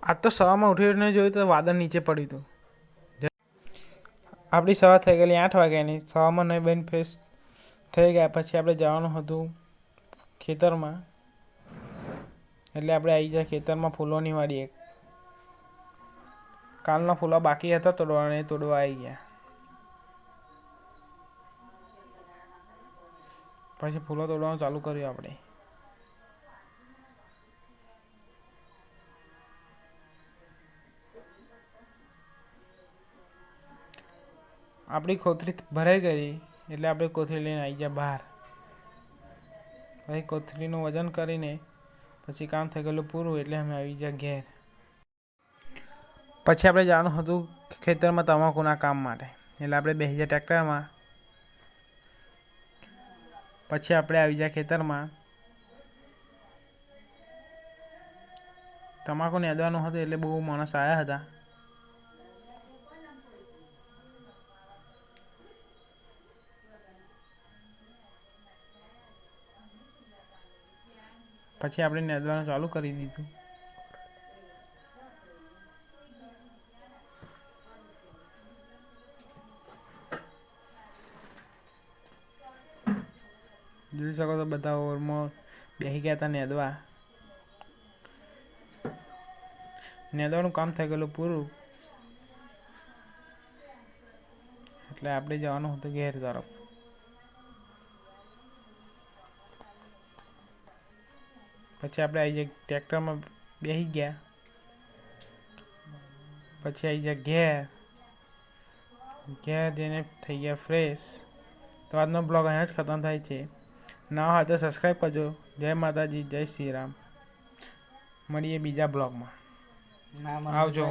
આજ તો સવારમાં ઉઠીને જોયું તો વાદળ નીચે પડ્યું હતું. આપણી સવાર થઈ ગયેલી 8 વાગ્યાની. સવારમાં નહીં બેન ફ્રેશ થઈ ગયા પછી આપણે જવાનું હતું ખેતરમાં. એટલે આપણે આવી જાય ખેતરમાં ફૂલોની વાડીએ. કાલના ફૂલો બાકી હતા તોડવાના, તોડવા આવી ગયા. પછી ફૂલો તોડવાનું ચાલુ કર્યું આપણે. આપણી કોથળી ભરાઈ ગઈ એટલે આપણે કોથળી લઈને આવી ગયા બહાર. પછી કોથળીનું વજન કરીને પછી કામ થઈ ગયેલું પૂરું એટલે અમે આવી ગયા ઘેર. પછી આપણે જવાનું હતું ખેતરમાં તમાકુના કામ માટે. એટલે આપણે બેસી ગયા ટ્રેક્ટરમાં. પછી આપણે આવી ગયા ખેતરમાં. તમાકુ નેદવાનું હતું એટલે બહુ માણસ આવ્યા હતા. પછી આપણે નેદવાનું ચાલુ કરી દીધું. જોઈ શકો તો બધા ઓરમાં બેસી ગયા હતા નેદવા. નેદવાનું કામ થઈ ગયેલું પૂરું એટલે આપણે જવાનું હતું ઘેર તરફ. પછી આપણે આવી જાય ટ્રેક્ટરમાં બેસી ગયા. પછી આવી જાય ઘેર. ઘેર જઈને થઈ ગયા ફ્રેશ. તો આજનો બ્લોગ અહીંયા જ ખતમ થાય છે. નવા હોય તો સબસ્ક્રાઈબ કરજો. જય માતાજી, જય શ્રી રામ. મળીએ બીજા બ્લોગમાં. આવજો.